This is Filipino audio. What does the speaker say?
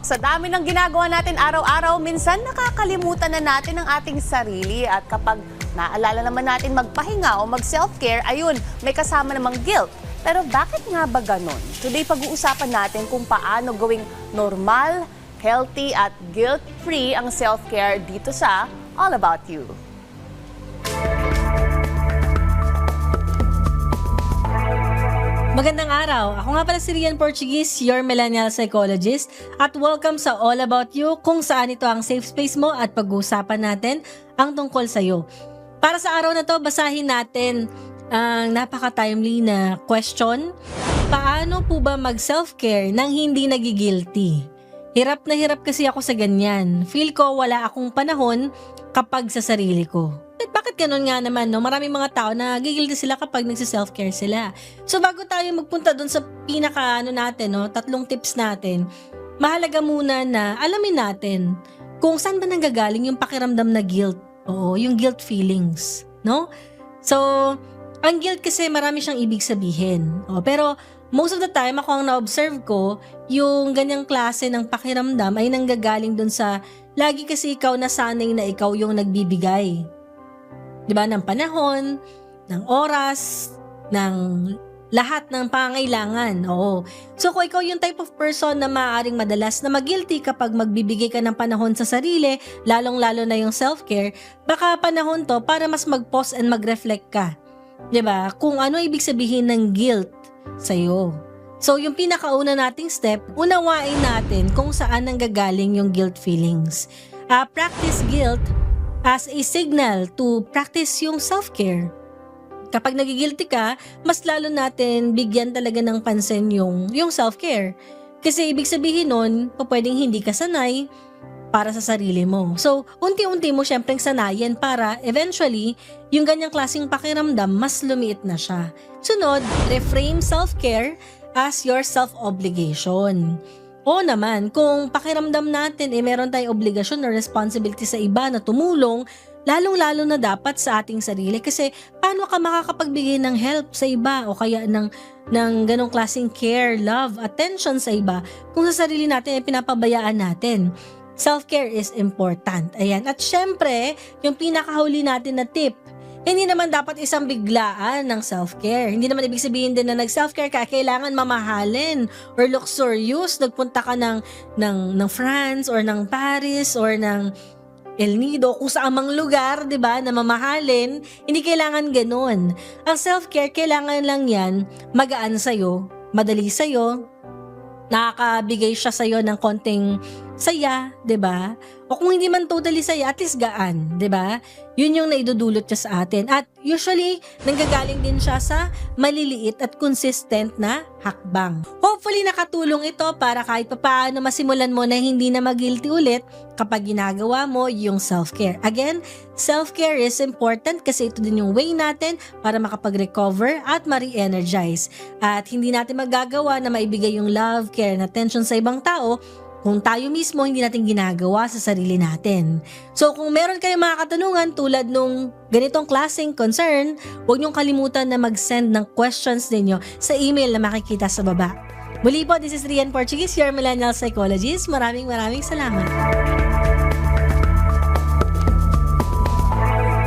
Sa dami ng ginagawa natin araw-araw, minsan nakakalimutan na natin ang ating sarili. At kapag naalala naman natin magpahinga o mag-self-care, ayun, may kasama namang guilt. Pero bakit nga ba ganon? Today, pag-uusapan natin kung paano gawing normal, healthy at guilt-free ang self-care dito sa All About You. Magandang araw! Ako nga pala si Rian Portuguese, your millennial psychologist, at welcome sa All About You, kung saan ito ang safe space mo at pag-uusapan natin ang tungkol sa'yo. Para sa araw na to, basahin natin ang napaka-timely na question. Paano po ba mag-self-care nang hindi nagigilty? Hirap na hirap kasi ako sa ganyan. Feel ko wala akong panahon kapag sa sarili ko. At bakit ganun nga naman, no? Maraming mga tao na gigilty sila kapag nagsi-self-care sila. So bago tayo magpunta dun sa natin, no, 3 tips natin, mahalaga muna na alamin natin kung saan ba nanggagaling yung pakiramdam na guilt. Oo, yung guilt feelings, no? So, ang guilt kasi marami siyang ibig sabihin. Pero most of the time, ako ang na-observe ko, yung ganyang klase ng pakiramdam ay nanggagaling dun sa lagi kasi ikaw nasanay na ikaw yung nagbibigay. Diba? Ng panahon, ng oras, ng lahat ng pangailangan. Oo. So kung ikaw yung type of person na maaaring madalas na mag-guilty kapag magbibigay ka ng panahon sa sarili, lalong-lalo na yung self-care, baka panahon to para mas mag-pause and mag-reflect ka. Diba? Kung ano ibig sabihin ng guilt sa'yo. So yung pinakauna nating step, unawain natin kung saan nanggagaling yung guilt feelings. Practice guilt as a signal to practice yung self-care. Kapag nagigilty ka, mas lalo natin bigyan talaga ng pansin yung self-care. Kasi ibig sabihin nun, pwedeng hindi ka sanay para sa sarili mo. So, unti-unti mo syempreng sanayin para eventually, yung ganyang klaseng pakiramdam, mas lumiit na siya. Sunod, reframe self-care as your self-obligation. O naman, kung pakiramdam natin meron tayong obligasyon or responsibility sa iba na tumulong, lalong-lalo na dapat sa ating sarili kasi paano ka makakapagbigay ng help sa iba o kaya ng ganong klaseng care, love, attention sa iba kung sa sarili natin ay pinapabayaan natin. Self-care is important. Ayan. At syempre, yung pinakahuli natin na tip, hindi naman dapat isang biglaan ng self-care. Hindi naman ibig sabihin din na nag-self-care ka, kailangan mamahalin or luxurious. Nagpunta ka ng France or ng Paris or ng El Nido, kung saan mang lugar, di ba, na mamahalin. Hindi kailangan ganun. Ang self-care, kailangan lang yan magaan sa'yo, madali sa'yo, nakakabigay siya sa'yo ng konting saya, 'di ba? O kung hindi man totally saya, at least gaan, 'di ba? 'Yun yung naidudulot niya sa atin. At usually, nanggagaling din siya sa maliliit at consistent na hakbang. Hopefully nakatulong ito para kahit papaano masimulan mo na hindi na mag-guilty ulit kapag ginagawa mo yung self-care. Again, self-care is important kasi ito din yung way natin para makapag-recover at ma-re-energize. At hindi natin magagawa na maibigay yung love, care, and attention sa ibang tao kung tayo mismo hindi natin ginagawa sa sarili natin. So kung meron kayong mga katanungan tulad nung ganitong klaseng concern, huwag niyong kalimutan na mag-send ng questions ninyo sa email na makikita sa baba. Muli po, this is Rian Portuguese, your millennial psychologist. Maraming salamat.